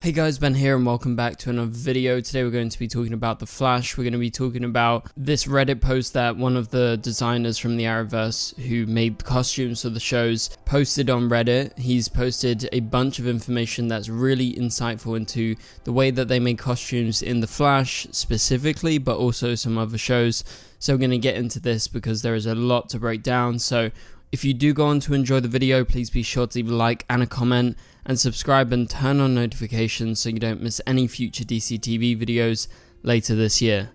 Hey guys, Ben here and welcome back to another video. Today we're going to be talking about The Flash. We're going to be talking about this Reddit post that one of the designers from the Arrowverse who made costumes for the shows posted on Reddit. He's posted a bunch of information that's really insightful into the way that they make costumes in The Flash specifically, but also some other shows. So we're going to get into this because there is a lot to break down. So if you do go on to enjoy the video, please be sure to leave a like and a comment and subscribe and turn on notifications so you don't miss any future DCTV videos later this year.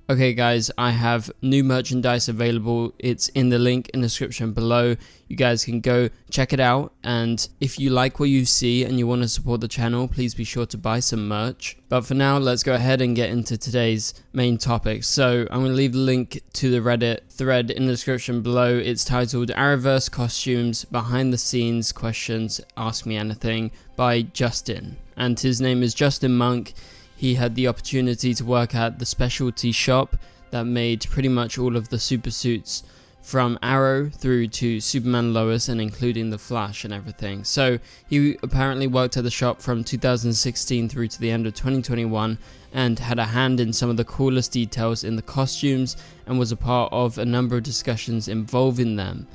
Okay guys, I have new merchandise available. It's in the link in the description below. You guys can go check it out, and if you like what you see and you want to support the channel, please be sure to buy some merch. But for now, let's go ahead and get into today's main topic. So I'm going to leave the link to the Reddit thread in the description below. It's titled Arrowverse Costumes Behind the Scenes Questions Ask Me Anything by Gustin, and his name is Justin Monk. He had the opportunity to work at the specialty shop that made pretty much all of the super suits from Arrow through to Superman, Lois, and including the Flash and everything. So he apparently worked at the shop from 2016 through to the end of 2021 and had a hand in some of the coolest details in the costumes and was a part of a number of discussions involving them.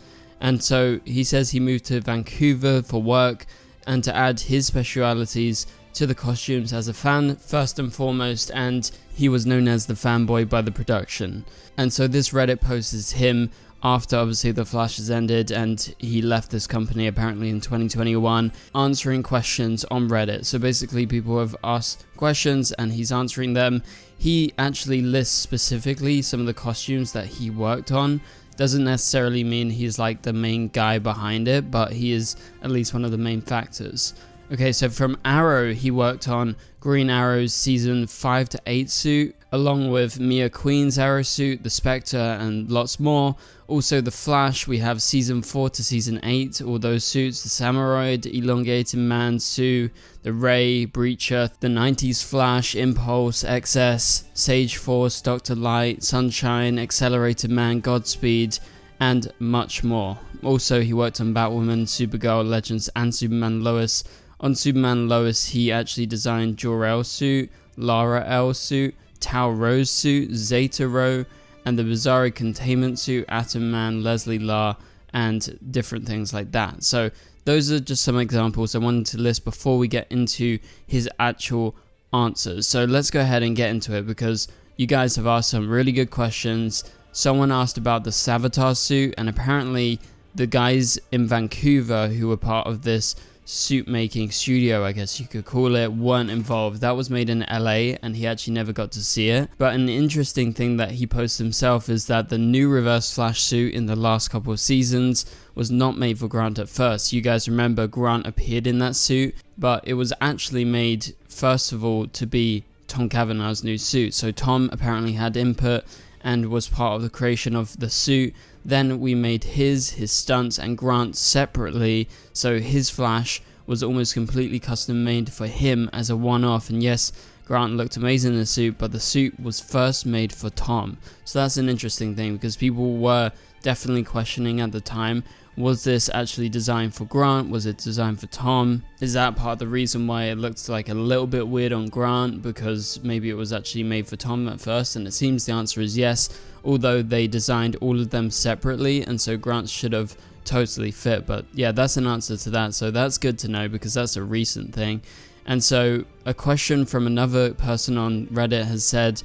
And so he says he moved to Vancouver for work and to add his specialities to the costumes as a fan first and foremost, and he was known as the fanboy by the production. And so this Reddit post is him after obviously the Flash has ended and he left this company apparently in 2021, answering questions on Reddit. So basically people have asked questions and he's answering them. He actually lists specifically some of the costumes that he worked on. Doesn't necessarily mean he's like the main guy behind it, but he is at least one of the main factors. Okay, so from Arrow, he worked on Green Arrow's season 5 to 8 suit, along with Mia Queen's Arrow suit, the Spectre, and lots more. Also, the Flash, we have season 4 to season 8, all those suits, the Samuroid, Elongated Man suit, the Ray, Breacher, the 90s Flash, Impulse, XS, Sage Force, Dr. Light, Sunshine, Accelerated Man, Godspeed, and much more. Also, he worked on Batwoman, Supergirl, Legends, and Superman Lois. On Superman Lois, he actually designed Jor-El suit, Lara L suit, Tau Rose suit, Zeta Ro, and the Bizarro containment suit, Atom Man, Leslie La, and different things like that. So those are just some examples I wanted to list before we get into his actual answers. So let's go ahead and get into it because you guys have asked some really good questions. Someone asked about the Savitar suit, and apparently the guys in Vancouver who were part of this suit making studio, I guess you could call it, weren't involved. That was made in LA and he actually never got to see it. But an interesting thing that he posted himself is that the new Reverse Flash suit in the last couple of seasons was not made for Grant at first. You guys remember Grant appeared in that suit, but it was actually made first of all to be Tom Cavanagh's new suit. So Tom apparently had input and was part of the creation of the suit. Then we made his stunts and Grant separately, so his Flash was almost completely custom made for him as a one-off. And yes, Grant looked amazing in the suit, but the suit was first made for Tom. So that's an interesting thing because people were definitely questioning at the time, was this actually designed for Grant? Was it designed for Tom? Is that part of the reason why it looks like a little bit weird on Grant, because maybe it was actually made for Tom at first? And it seems the answer is yes, although they designed all of them separately, and so Grant should have totally fit. But yeah, that's an answer to that, so that's good to know because that's a recent thing. And so a question from another person on Reddit has said,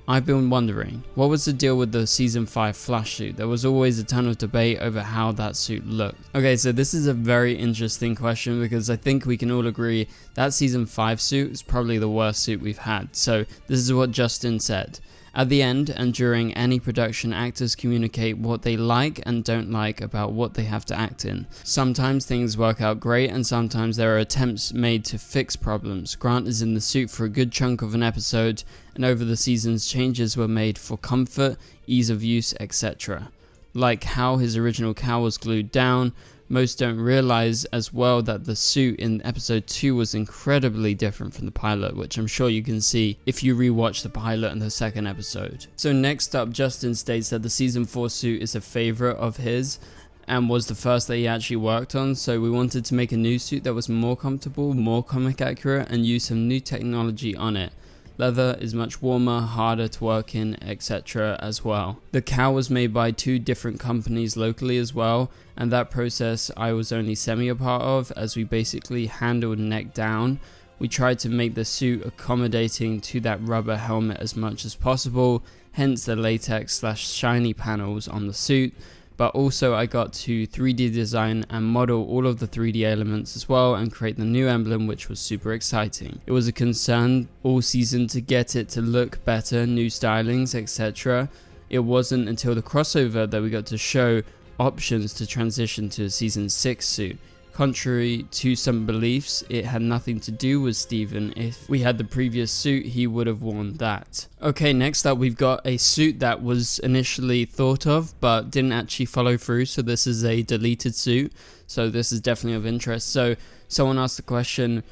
I've been wondering, what was the deal with the season 5 Flash suit? There was always a ton of debate over how that suit looked. Okay, so this is a very interesting question because I think we can all agree that season 5 suit is probably the worst suit we've had. So this is what Justin said. At the end and during any production, actors communicate what they like and don't like about what they have to act in. Sometimes things work out great and sometimes there are attempts made to fix problems. Grant is in the suit for a good chunk of an episode, and over the seasons changes were made for comfort, ease of use, etc. Like how his original cowl was glued down. Most don't realize as well that the suit in episode 2 was incredibly different from the pilot, which I'm sure you can see if you rewatch the pilot and the second episode. So next up, Justin states that the season 4 suit is a favorite of his, and was the first that he actually worked on, so we wanted to make a new suit that was more comfortable, more comic accurate, and use some new technology on it. Leather is much warmer, harder to work in, etc. as well. The cowl was made by 2 different companies locally as well, and that process I was only semi a part of, as we basically handled neck down. We tried to make the suit accommodating to that rubber helmet as much as possible, hence the latex / shiny panels on the suit. But also I got to 3D design and model all of the 3D elements as well and create the new emblem, which was super exciting. It was a concern all season to get it to look better, new stylings, etc. It wasn't until the crossover that we got to show options to transition to a season 6 suit. Contrary to some beliefs, it had nothing to do with Steven. If we had the previous suit, he would have worn that. Okay, next up we've got a suit that was initially thought of but didn't actually follow through, so this is a deleted suit, so this is definitely of interest. So someone asked the question,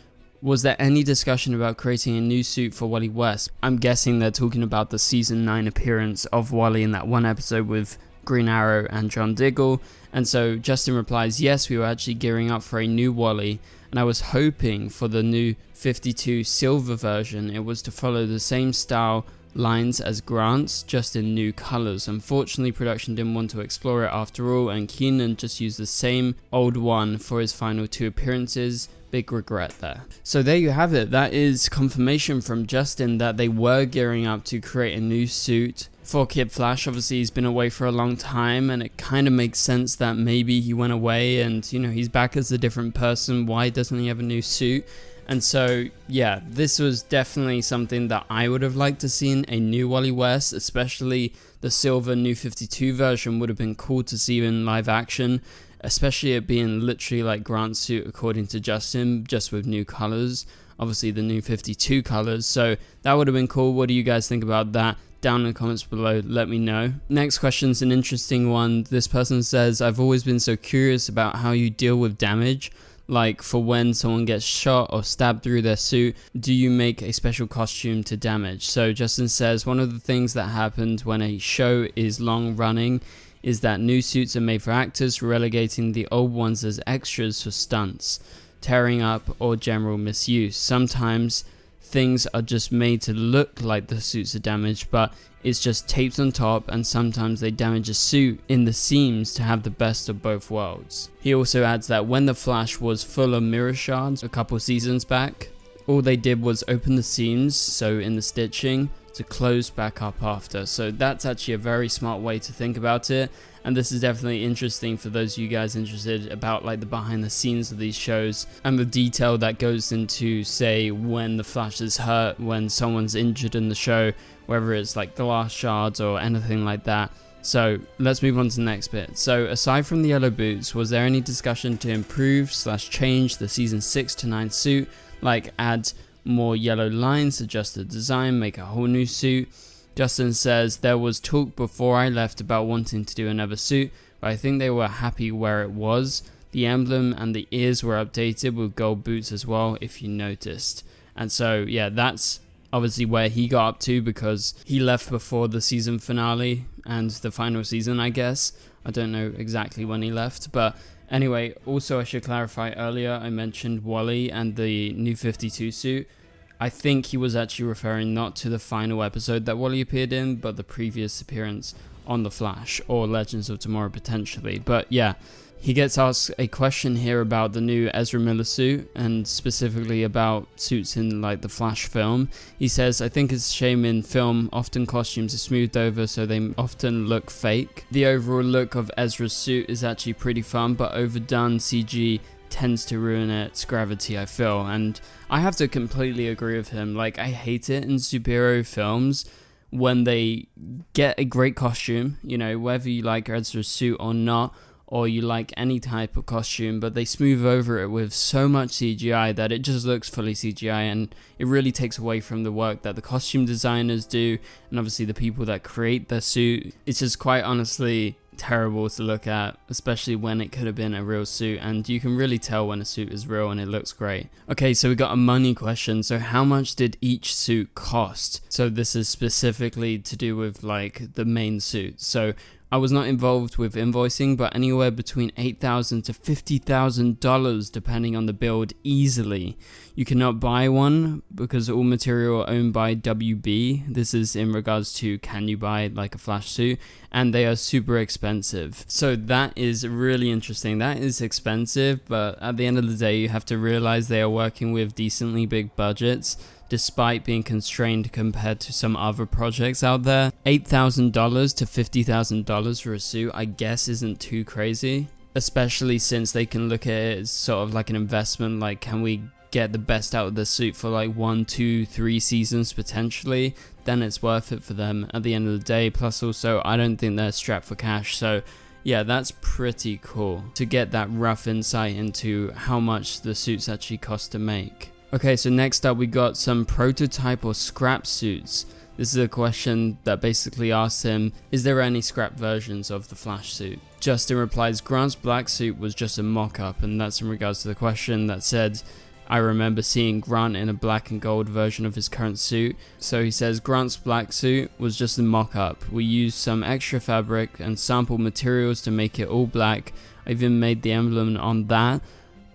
was there any discussion about creating a new suit for Wally West? I'm guessing they're talking about the season 9 appearance of Wally in that one episode with Green Arrow and John Diggle. And so Justin replies, yes, we were actually gearing up for a new Wally, and I was hoping for the new 52 silver version. It was to follow the same style lines as Grant's, just in new colors. Unfortunately, production didn't want to explore it after all, and Keenan just used the same old one for his final 2 appearances. Big regret there. So there you have it. That is confirmation from Justin that they were gearing up to create a new suit for Kid Flash. Obviously he's been away for a long time, and it kind of makes sense that maybe he went away and, you know, he's back as a different person. Why doesn't he have a new suit? And so yeah, this was definitely something that I would have liked to seen, a new Wally West, especially the silver new 52 version would have been cool to see in live action, especially it being literally like Grant's suit according to Justin, just with new colors, obviously the new 52 colors. So that would have been cool. What do you guys think about that? Down in the comments below, let me know. Next question's an interesting one. This person says, I've always been so curious about how you deal with damage, like for when someone gets shot or stabbed through their suit. Do you make a special costume to damage? So Justin says, one of the things that happened when a show is long running is that new suits are made for actors, relegating the old ones as extras for stunts, tearing up, or general misuse. Sometimes things are just made to look like the suits are damaged, but it's just taped on top, and sometimes they damage a suit in the seams to have the best of both worlds. He also adds that when the Flash was full of mirror shards a couple seasons back, all they did was open the seams, so in the stitching, to close back up after. So that's actually a very smart way to think about it, and this is definitely interesting for those of you guys interested about like the behind the scenes of these shows and the detail that goes into, say, when the Flash is hurt, when someone's injured in the show, whether it's like glass shards or anything like that. So let's move on to the next bit. So aside from the yellow boots, was there any discussion to improve / change the season 6 to 9 suit, like add more yellow lines, adjust the design, make a whole new suit? Justin says, there was talk before I left about wanting to do another suit, but I think they were happy where it was. The emblem and the ears were updated with gold boots as well, if you noticed. And so yeah, that's obviously where he got up to, because he left before the season finale and the final season, I guess. I don't know exactly when he left, but anyway, also I should clarify, earlier I mentioned Wally and the new 52 suit. I think he was actually referring not to the final episode that Wally appeared in, but the previous appearance on The Flash, or Legends of Tomorrow potentially. But yeah, he gets asked a question here about the new Ezra Miller suit, and specifically about suits in like the Flash film. He says, I think it's a shame in film often costumes are smoothed over so they often look fake. The overall look of Ezra's suit is actually pretty fun, but overdone CG tends to ruin its gravity, I feel. And I have to completely agree with him. Like, I hate it in superhero films when they get a great costume, you know, whether you like Ezra's suit or not, or you like any type of costume, but they smooth over it with so much CGI that it just looks fully CGI, and it really takes away from the work that the costume designers do, and obviously the people that create the suit. It's just quite honestly terrible to look at, especially when it could have been a real suit, and you can really tell when a suit is real and it looks great. Okay, so we got a money question. So how much did each suit cost? So this is specifically to do with like the main suit. So I was not involved with invoicing, but anywhere between $8,000 to $50,000 depending on the build easily. You cannot buy one because all material owned by WB. This is in regards to can you buy like a Flash suit, and they are super expensive. So that is really interesting. That is expensive, but at the end of the day you have to realize they are working with decently big budgets despite being constrained compared to some other projects out there. $8,000 to $50,000 for a suit, I guess, isn't too crazy, especially since they can look at it as sort of like an investment. Like, can we get the best out of the suit for like 1, 2, 3 seasons potentially? Then it's worth it for them at the end of the day. Plus also, I don't think they're strapped for cash, so yeah, that's pretty cool to get that rough insight into how much the suits actually cost to make. Okay, so next up we got some prototype or scrap suits. This is a question that basically asks him, is there any scrap versions of the Flash suit? Justin replies, Grant's black suit was just a mock-up, and that's in regards to the question that said, I remember seeing Grant in a black and gold version of his current suit. So he says, Grant's black suit was just a mock-up. We used some extra fabric and sample materials to make it all black. I even made the emblem on that.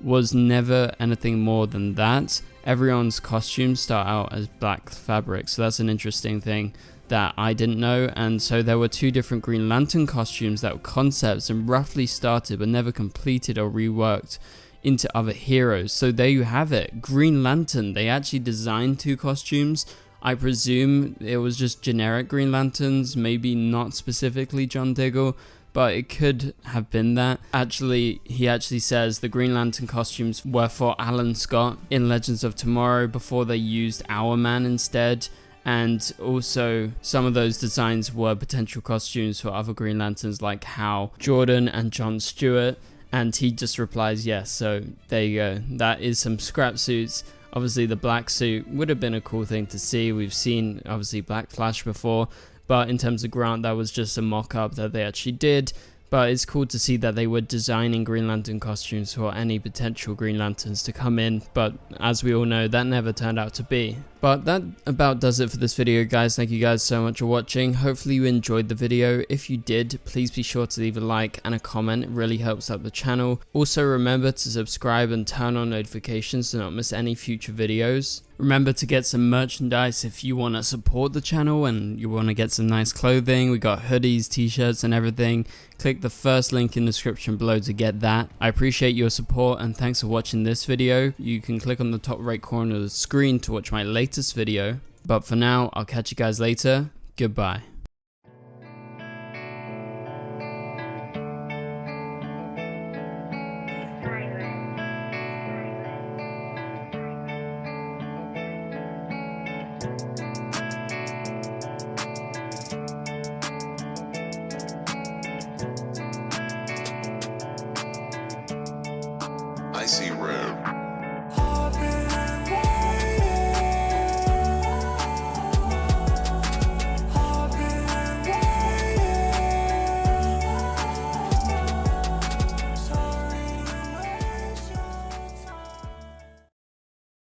Was never anything more than that. Everyone's costumes start out as black fabric, so that's an interesting thing that I didn't know. And so there were 2 different Green Lantern costumes that were concepts and roughly started but never completed or reworked into other heroes. So there you have it, Green Lantern. They actually designed 2 costumes. I presume it was just generic Green Lanterns, maybe not specifically John Diggle, but it could have been that. Actually, he actually says the Green Lantern costumes were for Alan Scott in Legends of Tomorrow before they used Hourman instead. And also some of those designs were potential costumes for other Green Lanterns like Hal Jordan and John Stewart. And he just replies yes, so there you go. That is some scrap suits. Obviously the black suit would have been a cool thing to see. We've seen obviously Black Flash before, but in terms of Grant, that was just a mock-up that they actually did. But it's cool to see that they were designing Green Lantern costumes for any potential Green Lanterns to come in, but as we all know, that never turned out to be. But that about does it for this video, guys. Thank you guys so much for watching. Hopefully you enjoyed the video. If you did, please be sure to leave a like and a comment. It really helps out the channel. Also remember to subscribe and turn on notifications to not miss any future videos. Remember to get some merchandise if you want to support the channel and you want to get some nice clothing. We got hoodies, t-shirts and everything. Click the first link in the description below to get that. I appreciate your support and thanks for watching this video. You can click on the top right corner of the screen to watch my latest video. But for now, I'll catch you guys later. Goodbye. I see red.